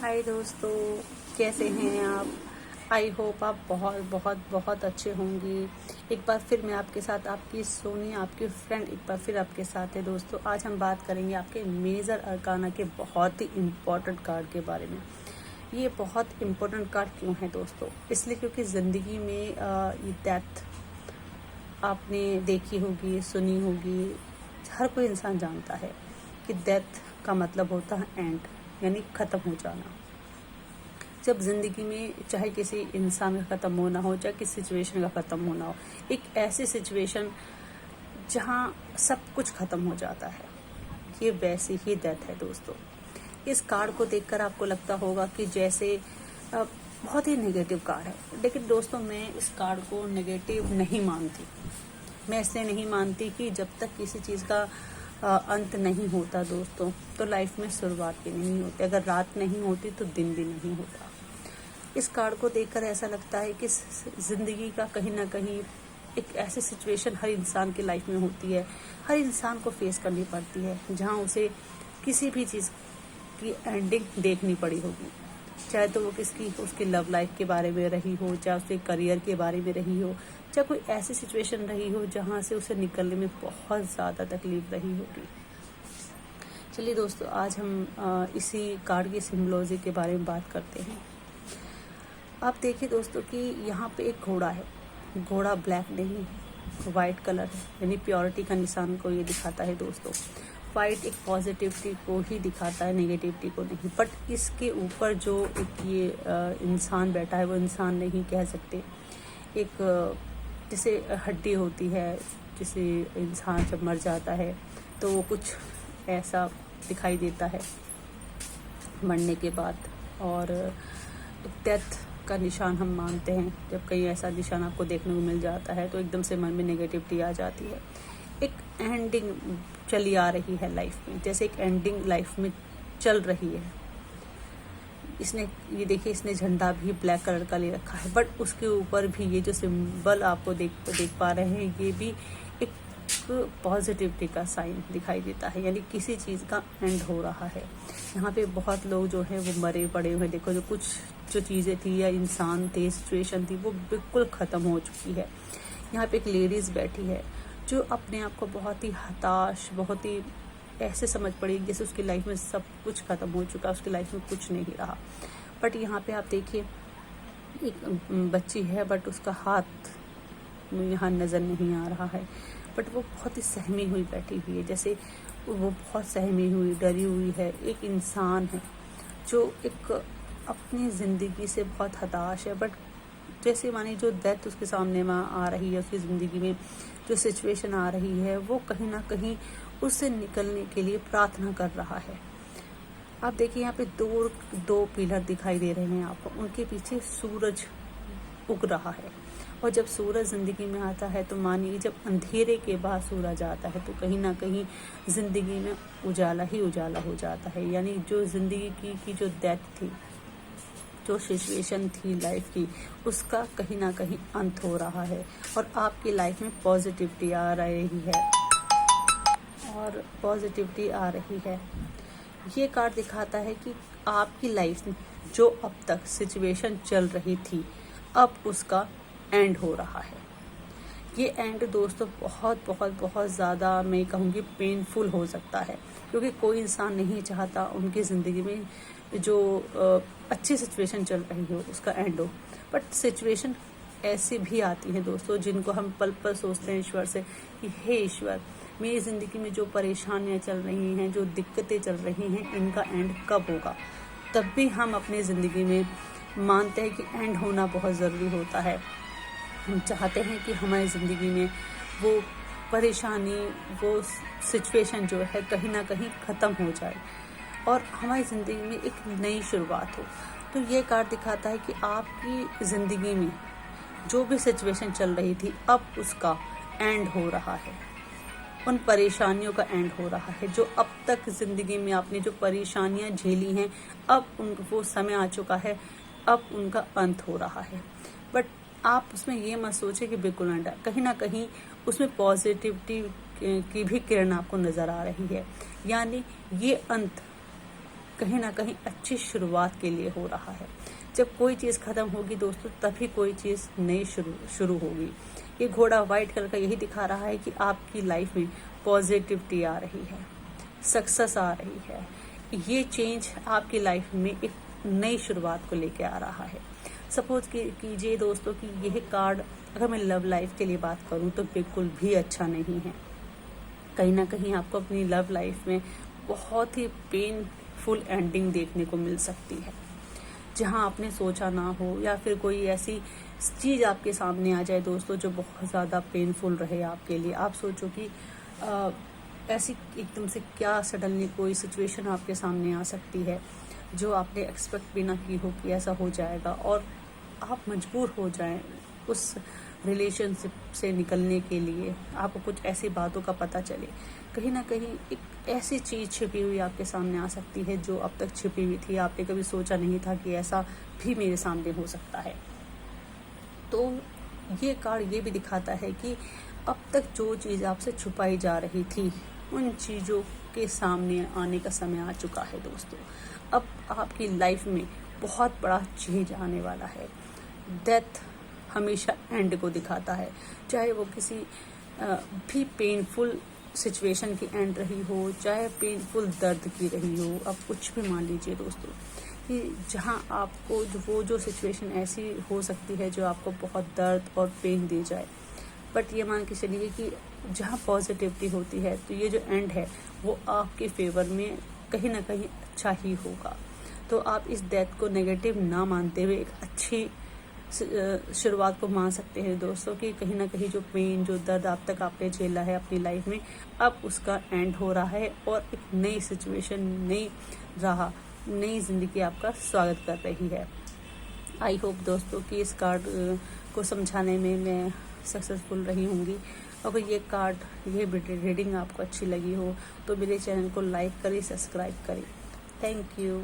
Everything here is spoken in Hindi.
हाय दोस्तों, कैसे हैं आप। आई होप आप बहुत बहुत बहुत अच्छे होंगे। एक बार फिर मैं आपके साथ आपकी सोनी आपकी फ्रेंड एक बार फिर आपके साथ है। दोस्तों आज हम बात करेंगे आपके मेजर अरकाना के बहुत ही इम्पोर्टेंट कार्ड के बारे में। ये बहुत इम्पोर्टेंट कार्ड क्यों है दोस्तों? इसलिए क्योंकि ज़िंदगी में ये डेथ आपने देखी होगी, सुनी होगी। हर कोई इंसान जानता है कि डेथ का मतलब होता है एंड, यानी ख़त्म हो जाना। जब ज़िंदगी में चाहे किसी इंसान का ख़त्म होना हो, चाहे किसी सिचुएशन का ख़त्म होना हो, एक ऐसी सिचुएशन जहाँ सब कुछ ख़त्म हो जाता है, ये वैसी ही डेथ है दोस्तों। इस कार्ड को देखकर आपको लगता होगा कि जैसे बहुत ही नेगेटिव कार्ड है, लेकिन दोस्तों मैं इस कार्ड को नेगेटिव नहीं मानती। मैं इसलिए नहीं मानती कि जब तक किसी चीज़ का अंत नहीं होता दोस्तों, तो लाइफ में शुरुआत भी नहीं होती। अगर रात नहीं होती तो दिन भी नहीं होता। इस कार्ड को देखकर ऐसा लगता है कि ज़िंदगी का कहीं ना कहीं एक ऐसी सिचुएशन हर इंसान की लाइफ में होती है, हर इंसान को फेस करनी पड़ती है, जहाँ उसे किसी भी चीज़ की एंडिंग देखनी पड़ी होगी। चाहे तो वो उसकी लव लाइफ के बारे में रही हो, चाहे उसके करियर के बारे में रही हो, चाहे कोई ऐसी सिचुएशन रही हो जहाँ से उसे निकलने में बहुत ज़्यादा तकलीफ रही होगी। चलिए दोस्तों, आज हम इसी कार्ड की सिम्बोलॉजी के बारे में बात करते हैं। आप देखिए दोस्तों कि यहाँ पे एक घोड़ा है। घोड़ा ब्लैक नहीं, वाइट कलर है, यानी प्योरिटी का निशान को ये दिखाता है दोस्तों। वाइट एक पॉजिटिविटी को ही दिखाता है, नेगेटिविटी को नहीं। बट इसके ऊपर जो एक ये इंसान बैठा है, वो इंसान नहीं कह सकते। एक जैसे हड्डी होती है, जैसे इंसान जब मर जाता है तो वो कुछ ऐसा दिखाई देता है मरने के बाद। और डेथ का निशान हम मानते हैं। जब कहीं ऐसा निशान आपको देखने को मिल जाता है तो एकदम से मन में नेगेटिविटी आ जाती है। एक एंडिंग चली आ रही है लाइफ में, जैसे एक एंडिंग लाइफ में चल रही है। ये देखिए, इसने झंडा भी ब्लैक कलर का ले रखा है, बट उसके ऊपर भी ये जो सिंबल आपको देख पा रहे हैं, ये भी एक पॉजिटिविटी का साइन दिखाई देता है, यानी किसी चीज़ का एंड हो रहा है। यहाँ पे बहुत लोग जो है वो मरे पड़े हुए, देखो जो कुछ जो चीज़ें थी या इंसान थे, सिचुएशन थी, वो बिल्कुल ख़त्म हो चुकी है। यहाँ पे एक लेडीज़ बैठी है जो अपने आप को बहुत ही हताश, बहुत ही ऐसे समझ पड़ी जैसे उसकी लाइफ में सब कुछ ख़त्म हो चुका, उसकी लाइफ में कुछ नहीं रहा। बट यहाँ पे आप देखिए, एक बच्ची है, बट उसका हाथ यहाँ नज़र नहीं आ रहा है। बट वो बहुत ही सहमी हुई बैठी हुई है, जैसे वो बहुत सहमी हुई, डरी हुई है। एक इंसान है जो एक अपनी ज़िंदगी से बहुत हताश है, बट जैसे मानी जो डेथ उसके सामने में आ रही है, उसकी ज़िंदगी में जो सिचुएशन आ रही है, वो कहीं ना कहीं उससे निकलने के लिए प्रार्थना कर रहा है। आप देखिए, यहाँ पे दो पिलर दिखाई दे रहे हैं आपको, उनके पीछे सूरज उग रहा है। और जब सूरज ज़िंदगी में आता है तो मानिए, जब अंधेरे के बाद सूरज आता है तो कहीं ना कहीं ज़िंदगी में उजाला ही उजाला हो जाता है। यानी जो ज़िंदगी की जो डेथ थी, जो सिचुएशन थी लाइफ की, उसका कहीं ना कहीं अंत हो रहा है और आपकी लाइफ में पॉजिटिविटी आ रही है और पॉजिटिविटी आ रही है। ये कार्ड दिखाता है कि आपकी लाइफ में जो अब तक सिचुएशन चल रही थी, अब उसका एंड हो रहा है। ये एंड दोस्तों बहुत बहुत बहुत ज़्यादा, मैं कहूँगी, पेनफुल हो सकता है, क्योंकि कोई इंसान नहीं चाहता उनकी ज़िंदगी में जो अच्छी सिचुएशन चल रही हो उसका एंड हो। बट सिचुएशन ऐसी भी आती है दोस्तों, जिनको हम पल पल सोचते हैं ईश्वर से कि हे ईश्वर, मेरी ज़िंदगी में जो परेशानियां चल रही हैं, जो दिक्कतें चल रही हैं, इनका एंड कब होगा। तब भी हम अपनी ज़िंदगी में मानते हैं कि एंड होना बहुत ज़रूरी होता है। हम चाहते हैं कि हमारी ज़िंदगी में वो परेशानी, वो सिचुएशन जो है कहीं ना कहीं ख़त्म हो जाए और हमारी ज़िंदगी में एक नई शुरुआत हो। तो ये कार्ड दिखाता है कि आपकी ज़िंदगी में जो भी सिचुएशन चल रही थी, अब उसका एंड हो रहा है। उन परेशानियों का एंड हो रहा है जो अब तक ज़िंदगी में आपने जो परेशानियां झेली हैं, अब वो समय आ चुका है, अब उनका अंत हो रहा है। बट आप उसमें ये मत सोचें कि बिल्कुल एंड, कहीं ना कहीं उसमें पॉजिटिविटी की भी किरण आपको नज़र आ रही है। यानी ये अंत कहीं ना कहीं अच्छी शुरुआत के लिए हो रहा है। जब कोई चीज़ ख़त्म होगी दोस्तों, तभी कोई चीज़ नई शुरू होगी। ये घोड़ा वाइट कलर का यही दिखा रहा है कि आपकी लाइफ में पॉजिटिविटी आ रही है, सक्सेस आ रही है। ये चेंज आपकी लाइफ में एक नई शुरुआत को लेके आ रहा है। सपोज कीजिए दोस्तों कि यह कार्ड, अगर मैं लव लाइफ के लिए बात करूं तो बिल्कुल भी अच्छा नहीं है। कहीं ना कहीं आपको अपनी लव लाइफ में बहुत ही पेनफुल एंडिंग देखने को मिल सकती है, जहां आपने सोचा ना हो, या फिर कोई ऐसी चीज़ आपके सामने आ जाए दोस्तों जो बहुत ज़्यादा पेनफुल रहे आपके लिए। आप सोचो कि ऐसी एकदम से क्या सडनली कोई सिचुएशन आपके सामने आ सकती है जो आपने एक्सपेक्ट भी ना की हो कि ऐसा हो जाएगा, और आप मजबूर हो जाएं उस रिलेशनशिप से निकलने के लिए। आपको कुछ ऐसी बातों का पता चले, कहीं ना कहीं एक ऐसी चीज़ छिपी हुई आपके सामने आ सकती है जो अब तक छिपी हुई थी, आपने कभी सोचा नहीं था कि ऐसा भी मेरे सामने हो सकता है। तो ये कार्ड ये भी दिखाता है कि अब तक जो चीज़ आपसे छुपाई जा रही थी, उन चीज़ों के सामने आने का समय आ चुका है दोस्तों। अब आपकी लाइफ में बहुत बड़ा चेंज आने वाला है। डेथ हमेशा एंड को दिखाता है, चाहे वो किसी भी पेनफुल सिचुएशन की एंड रही हो, चाहे पेनफुल दर्द की रही हो। अब कुछ भी मान लीजिए दोस्तों कि जहां आपको जो सिचुएशन ऐसी हो सकती है जो आपको बहुत दर्द और पेन दे जाए, बट ये मान के चलिए कि जहाँ पॉजिटिविटी होती है तो ये जो एंड है वो आपके फेवर में कहीं ना कहीं अच्छा ही होगा। तो आप इस डेथ को नेगेटिव ना मानते हुए एक अच्छी शुरुआत को मान सकते हैं दोस्तों, कि कहीं ना कहीं जो पेन, जो दर्द आप तक आपने झेला है अपनी लाइफ में, अब उसका एंड हो रहा है और एक नई सिचुएशन, नई राह, नई जिंदगी आपका स्वागत कर रही है। आई होप दोस्तों कि इस कार्ड को समझाने में मैं सक्सेसफुल रही होंगी। अगर ये रीडिंग आपको अच्छी लगी हो तो मेरे चैनल को लाइक करें, सब्सक्राइब करें। Thank you.